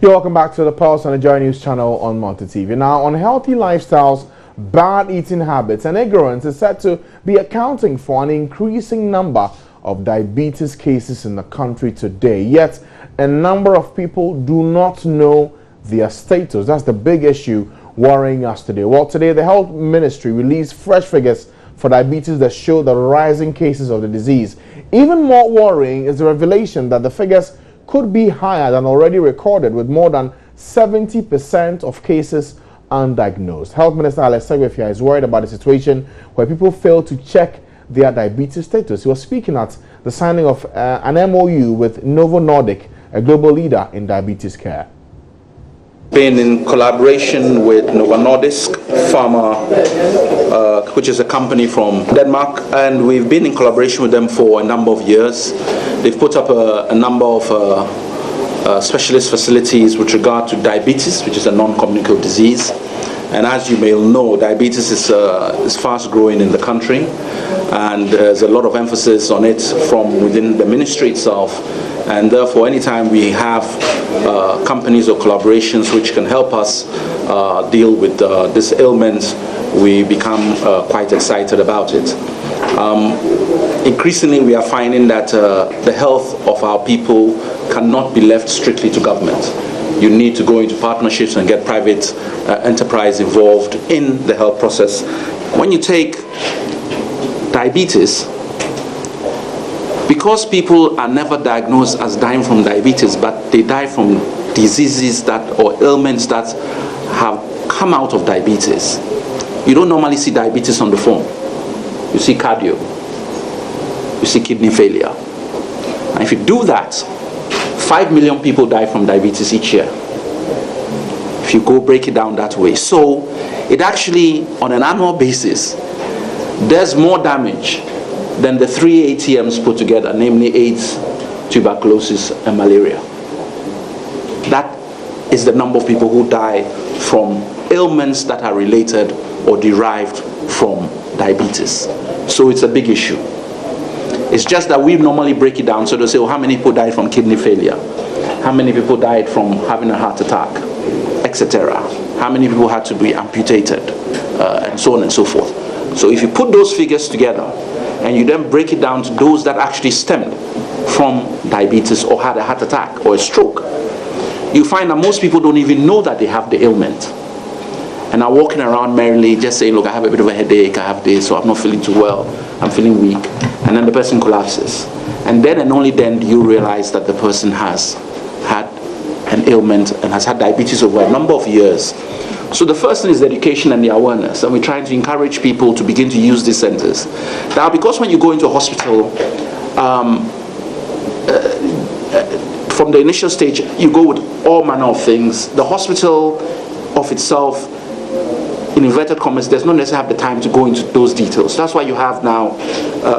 You're welcome back to the Pulse on the Joy News channel on Multi TV. Now, unhealthy lifestyles, bad eating habits, and ignorance is said to be accounting for an increasing number of diabetes cases in the country today. Yet, a number of people do not know their status. That's the big issue worrying us today. Well, today the Health Ministry released fresh figures for diabetes that show the rising cases of the disease. Even more worrying is the revelation that the figures could be higher than already recorded, with more than 70% of cases undiagnosed. Health Minister Alex Segwefia is worried about a situation where people fail to check their diabetes status. He was speaking at the signing of an MOU with Novo Nordisk, a global leader in diabetes care. Been in collaboration with Novo Nordisk Pharma, which is a company from Denmark, and we've been in collaboration with them for a number of years. They've put up a number of specialist facilities with regard to diabetes, which is a non-communicable disease. And as you may know, diabetes is fast growing in the country, and there's a lot of emphasis on it from within the ministry itself. And therefore, anytime we have companies or collaborations which can help us deal with this ailment, we become quite excited about it. Increasingly, we are finding that the health of our people cannot be left strictly to government. You need to go into partnerships and get private enterprise involved in the health process. When you take diabetes, because people are never diagnosed as dying from diabetes, but they die from diseases or ailments that have come out of diabetes. You don't normally see diabetes on the phone. You see cardio, you see kidney failure. And if you do that, 5 million people die from diabetes each year, if you go break it down that way. So it actually, on an annual basis, does more damage than the 3 ATMs put together, namely AIDS, tuberculosis, and malaria. That is the number of people who die from ailments that are related or derived from diabetes. So it's a big issue. It's just that we normally break it down, so they'll say, oh, how many people died from kidney failure? How many people died from having a heart attack, etc.? How many people had to be amputated, and so on and so forth. So if you put those figures together, and you then break it down to those that actually stemmed from diabetes or had a heart attack or a stroke, you find that most people don't even know that they have the ailment, and are walking around merrily just saying, look, I have a bit of a headache, I have this, so I'm not feeling too well, I'm feeling weak, and then the person collapses. And then and only then do you realize that the person has had an ailment and has had diabetes over a number of years. So the first thing is the education and the awareness, and we're trying to encourage people to begin to use these centers. Now, because when you go into a hospital, from the initial stage, you go with all manner of things. The hospital of itself, in inverted commas, does not necessarily have the time to go into those details. That's why you have now,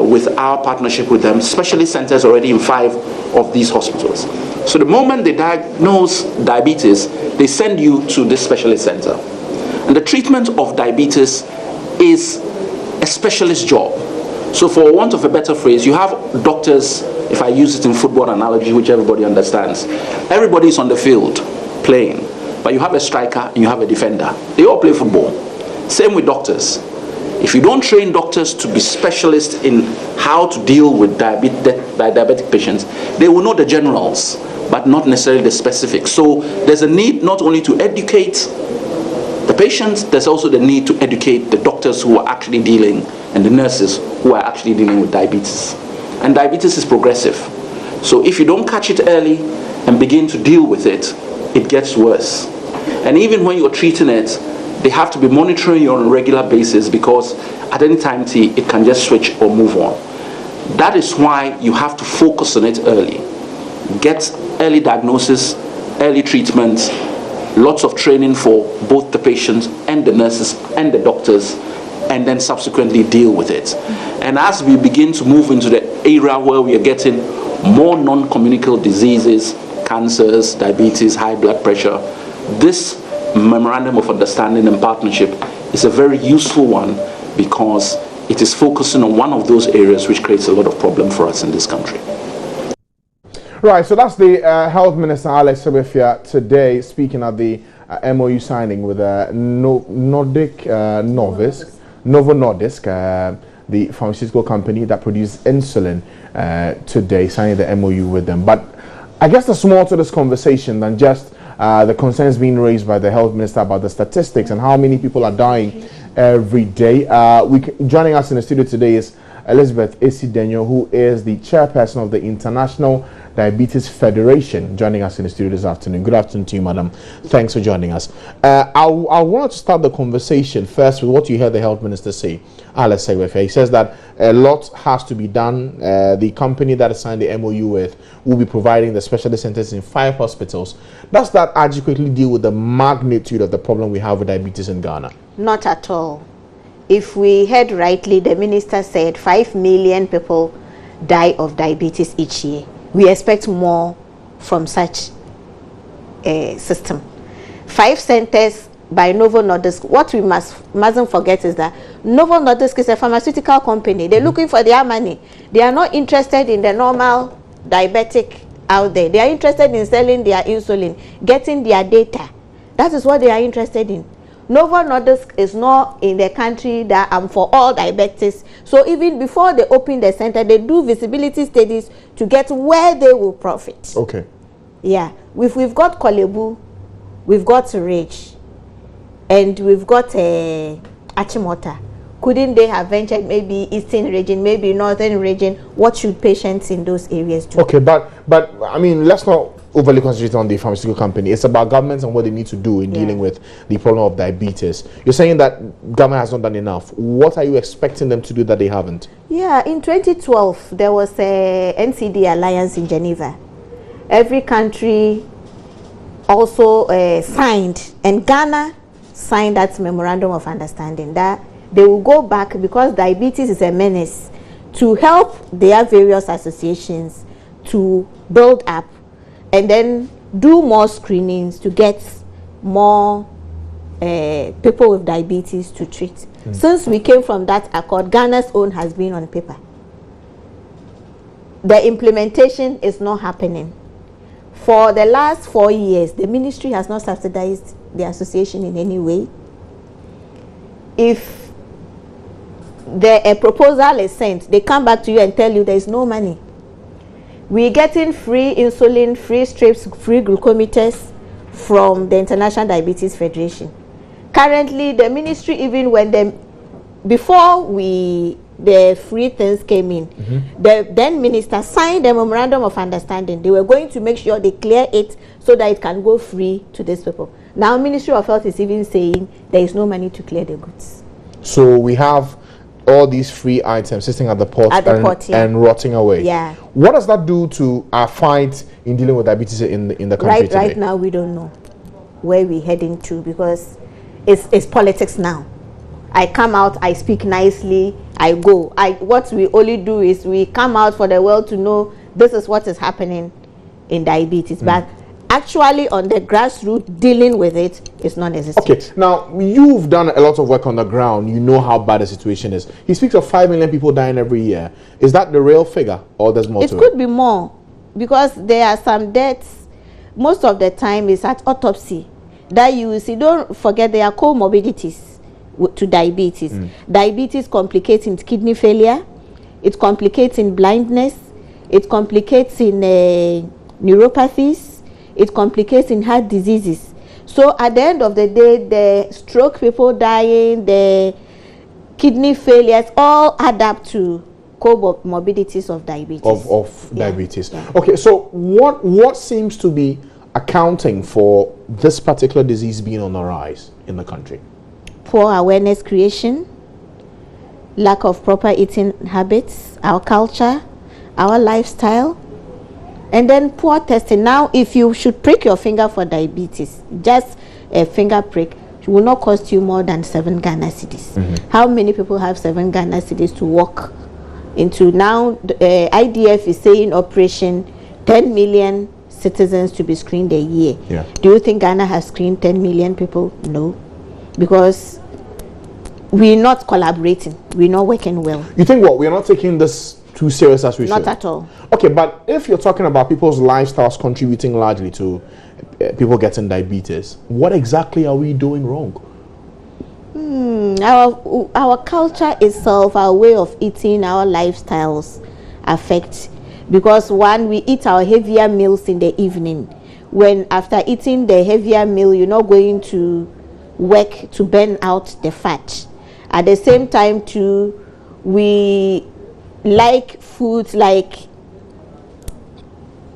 with our partnership with them, specialist centers already in 5 of these hospitals. So the moment they diagnose diabetes, they send you to this specialist center. And the treatment of diabetes is a specialist job. So for want of a better phrase, you have doctors, if I use it in football analogy, which everybody understands. Everybody is on the field playing, but you have a striker and you have a defender. They all play football. Same with doctors. If you don't train doctors to be specialists in how to deal with diabetic patients, they will know the generals, but not necessarily the specifics. So there's a need not only to educate the patients, there's also the need to educate the doctors who are actually dealing, and the nurses who are actually dealing with diabetes. And diabetes is progressive. So if you don't catch it early and begin to deal with it, it gets worse. And even when you're treating it, they have to be monitoring you on a regular basis, because at any time it can just switch or move on. That is why you have to focus on it early. Get early diagnosis, early treatment, lots of training for both the patients and the nurses and the doctors, and then subsequently deal with it. And as we begin to move into the area where we are getting more non-communicable diseases, cancers, diabetes, high blood pressure, this memorandum of understanding and partnership is a very useful one, because it is focusing on one of those areas which creates a lot of problem for us in this country. Right, so that's the Health Minister Alex Sebefia today speaking at the MOU signing with Novo Nordisk, the pharmaceutical company that produces insulin, today, signing the MOU with them. But I guess there's more to this conversation than just the concerns being raised by the Health Minister about the statistics and how many people are dying every day. Joining us in the studio today is Elizabeth Esidenyo, who is the chairperson of the International Diabetes Federation, joining us in the studio this afternoon. Good afternoon to you, madam. Thanks for joining us. I want to start the conversation first with what you heard the health minister say, Alex Sebefia. He says that a lot has to be done. The company that has signed the MOU with will be providing the specialist centers in 5 hospitals. Does that adequately deal with the magnitude of the problem we have with diabetes in Ghana? Not at all. If we heard rightly, the minister said 5 million people die of diabetes each year. We expect more from such a system. 5 centers by Novo Nordisk. What we mustn't forget is that Novo Nordisk is a pharmaceutical company. They're looking for their money. They are not interested in the normal diabetic out there. They are interested in selling their insulin, getting their data. That is what they are interested in. Novo Nordisk is not in the country that for all diabetics. So even before they open the center, they do visibility studies to get where they will profit. Okay. Yeah. We've got Kolebu, we've got Rage, and we've got Achimota. Couldn't they have ventured maybe eastern region, maybe northern region? What should patients in those areas do? Okay, but I mean, let's not overly concentrate on the pharmaceutical company. It's about governments and what they need to do in dealing with the problem of diabetes. You're saying that government has not done enough. What are you expecting them to do that they haven't? Yeah, in 2012, there was a NCD alliance in Geneva. Every country also signed, and Ghana signed that memorandum of understanding that they will go back, because diabetes is a menace, to help their various associations to build up and then do more screenings to get more people with diabetes to treat. Since we came from that accord, Ghana's own has been on paper. The implementation is not happening. For the last 4 years, the ministry has not subsidized the association in any way. If a proposal is sent, they come back to you and tell you there is no money. We're getting free insulin, free strips, free glucometers from the International Diabetes Federation. Currently, the ministry, even when before the free things came in, the then minister signed a memorandum of understanding. They were going to make sure they clear it so that it can go free to these people. Now, Ministry of Health is even saying there is no money to clear the goods. So we have all these free items sitting at the port, and rotting away. Yeah. What does that do to our fight in dealing with diabetes in the country today? Right now, we don't know where we're heading to, because it's politics now. I come out, I speak nicely, I go. What we only do is we come out for the world to know this is what is happening in diabetes. But actually on the grassroots dealing with it is not necessary. Okay, now you've done a lot of work on the ground. You know how bad the situation is. He speaks of 5 million people dying every year. Is that the real figure, or there's more to it? It could be more, because there are some deaths. Most of the time is at autopsy that you will see. Don't forget there are comorbidities to diabetes. Diabetes complicates in kidney failure, it complicates in blindness, it complicates in neuropathies, it complicates in heart diseases. So at the end of the day, the stroke people dying, the kidney failures, all add up to comorbidities of diabetes. Diabetes. Yeah. Okay, so what seems to be accounting for this particular disease being on the rise in the country? Poor awareness creation, lack of proper eating habits, our culture, our lifestyle, and then poor testing. Now, if you should prick your finger for diabetes, just a finger prick, it will not cost you more than 7 Ghana cedis. How many people have 7 Ghana cedis to walk into? Now, IDF is saying operation 10 million citizens to be screened a year. Yeah. Do you think Ghana has screened 10 million people? No, because we're not collaborating, we're not working well. You think what? We're not taking this too serious as we should. Not at all. Okay, but if you're talking about people's lifestyles contributing largely to people getting diabetes, what exactly are we doing wrong? Our culture itself, our way of eating, our lifestyles affect, because one, we eat our heavier meals in the evening. When after eating the heavier meal, you're not going to work to burn out the fat. At the same time too, we like foods like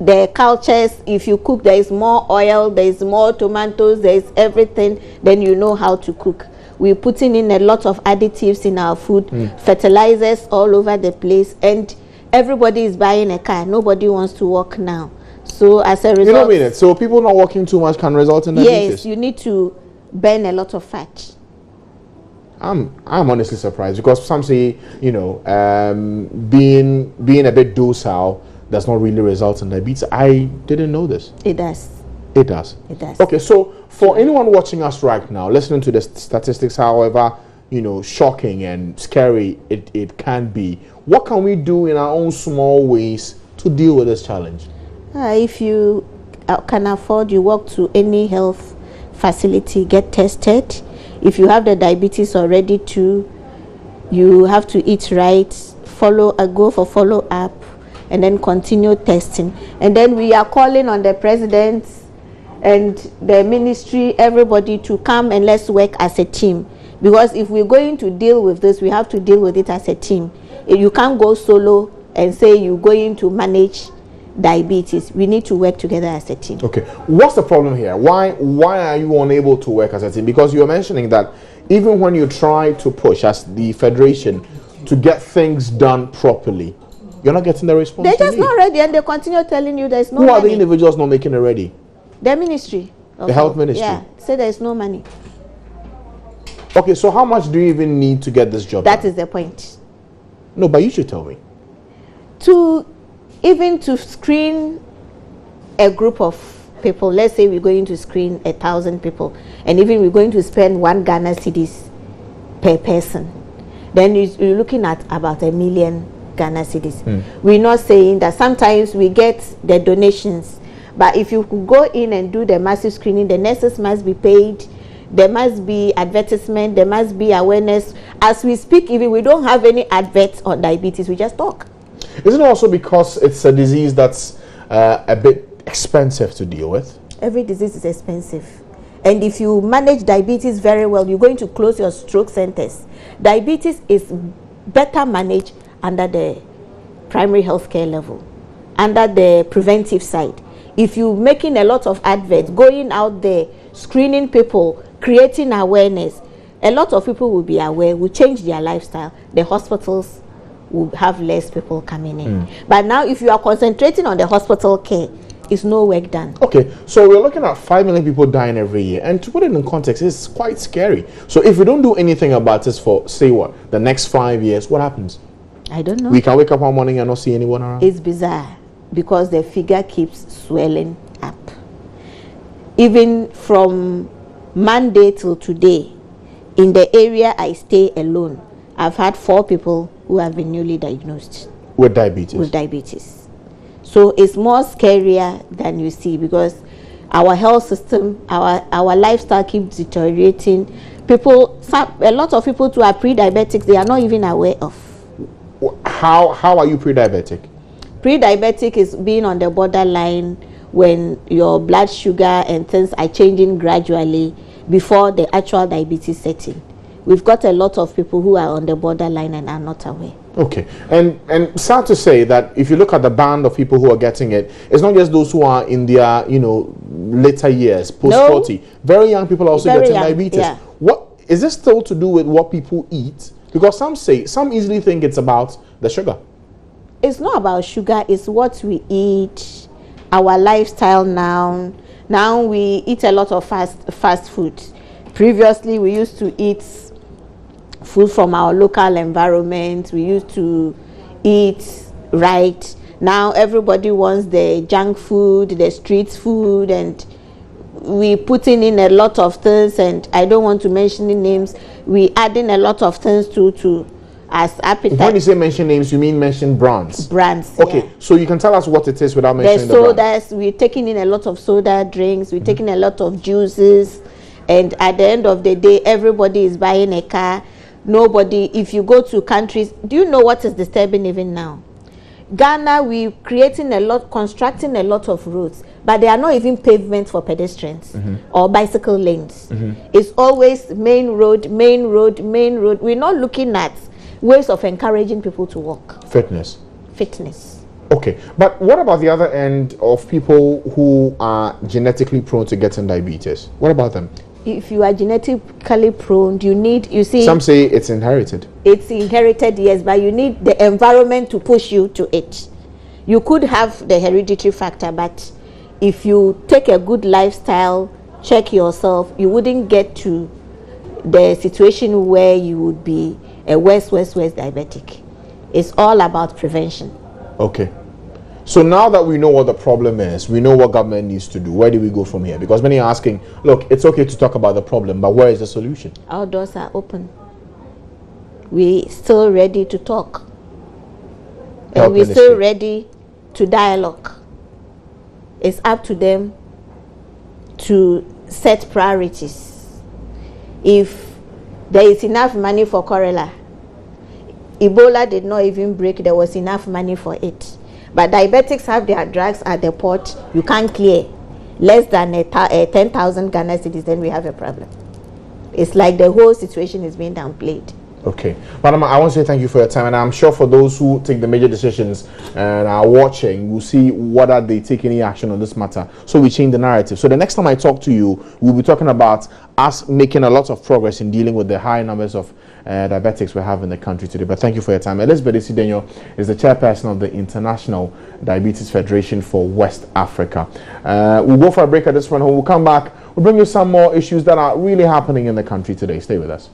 the cultures. If you cook, there is more oil, there is more tomatoes, there is everything, then you know how to cook. We're putting in a lot of additives in our food, fertilizers all over the place, and everybody is buying a car. Nobody wants to work now. So as a result, you know what I mean? So people not working too much can result in diabetes. Yes, you need to burn a lot of fat. I'm honestly surprised, because some say, you know, being a bit docile does not really result in diabetes. I didn't know this. It does. It does. It does. Okay, so for anyone watching us right now, listening to the statistics, however, you know, shocking and scary it can be, what can we do in our own small ways to deal with this challenge? If you can afford, you walk to any health facility, get tested. If you have the diabetes already too, you have to eat right, go for follow-up, and then continue testing. And then we are calling on the president and the ministry, everybody, to come and let's work as a team. Because if we're going to deal with this, we have to deal with it as a team. You can't go solo and say you're going to manage diabetes. We need to work together as a team. Okay, what's the problem here? Why are you unable to work as a team? Because you were mentioning that even when you try to push as the federation to get things done properly, you're not getting the response. They're just not ready, and they continue telling you there's no money. Who are the individuals not making it ready? The ministry. The health ministry? Yeah, say there's no money. Okay, so how much do you even need to get this job done? That is the point. No, but you should tell me. Even to screen a group of people, let's say we're going to screen 1,000 people, and even we're going to spend 1 Ghana cedis per person, then you're looking at about 1 million Ghana cedis. We're not saying that sometimes we get the donations, but if you could go in and do the massive screening, the nurses must be paid, there must be advertisement, there must be awareness. As we speak, even we don't have any adverts on diabetes, we just talk. Isn't it also because it's a disease that's a bit expensive to deal with? Every disease is expensive. And if you manage diabetes very well, you're going to close your stroke centers. Diabetes is better managed under the primary healthcare level, under the preventive side. If you're making a lot of adverts, going out there, screening people, creating awareness, a lot of people will be aware, will change their lifestyle. The hospitals will have less people coming in. But now if you are concentrating on the hospital care, it's no work done. Okay, so we're looking at 5 million people dying every year, and to put it in context, it's quite scary. So if we don't do anything about this for, say what, the next 5 years, what happens? I don't know. We can wake up one morning and not see anyone around? It's bizarre, because the figure keeps swelling up. Even from Monday till today, in the area I stay alone, I've had 4 people who have been newly diagnosed with diabetes. With diabetes. So it's more scarier than you see, because our health system, our lifestyle keeps deteriorating. A lot of people who are pre-diabetics, they are not even aware of. How are you pre-diabetic? Pre-diabetic is being on the borderline when your blood sugar and things are changing gradually before the actual diabetes setting. We've got a lot of people who are on the borderline and are not aware. Okay, and sad to say that if you look at the band of people who are getting it, it's not just those who are in their, later years, post-40. Very young people are also getting diabetes. Yeah. What is this still to do with what people eat? Because some easily think it's about the sugar. It's not about sugar, it's what we eat, our lifestyle now. Now we eat a lot of fast food. Previously we used to eat food from our local environment. We used to eat right. Now everybody wants the junk food, the street food, and we putting in a lot of things, and I don't want to mention the names. We adding a lot of things to as appetite. When you say mention names, you mean mention brands? Brands. Okay, yeah. so you can tell us what it is without mentioning The the brand. sodas, we're taking in a lot of soda drinks, we're taking a lot of juices, and at the end of the day, everybody is buying a car. Nobody, if you go to countries, do you know what is disturbing even now? Ghana, we're constructing a lot of roads, but they are not even pavement for pedestrians or bicycle lanes. It's always main road, main road, main road. We're not looking at ways of encouraging people to walk. Fitness. Okay, but what about the other end of people who are genetically prone to getting diabetes? What about them? If you are genetically prone, you see. Some say it's inherited. It's inherited, yes, but you need the environment to push you to it. You could have the hereditary factor, but if you take a good lifestyle, check yourself, you wouldn't get to the situation where you would be a worse diabetic. It's all about prevention. Okay. So now that we know what the problem is, we know what government needs to do, where do we go from here? Because many are asking, look, it's okay to talk about the problem, but where is the solution? Our doors are open. We're still ready to talk. And we're still ready to dialogue. It's up to them to set priorities. If there is enough money for cholera, Ebola did not even break, there was enough money for it. But diabetics have their drugs at the port, you can't clear. Less than 10,000 Ghana cedis, then we have a problem. It's like the whole situation is being downplayed. Okay. Madam, I want to say thank you for your time, and I'm sure for those who take the major decisions and are watching, we'll see whether they take any action on this matter, so we change the narrative. So the next time I talk to you, we'll be talking about us making a lot of progress in dealing with the high numbers of diabetics we have in the country today. But thank you for your time. Elizabeth Isidenyo is the chairperson of the International Diabetes Federation for West Africa. We'll go for a break at this point. When we'll come back, we'll bring you some more issues that are really happening in the country today. Stay with us.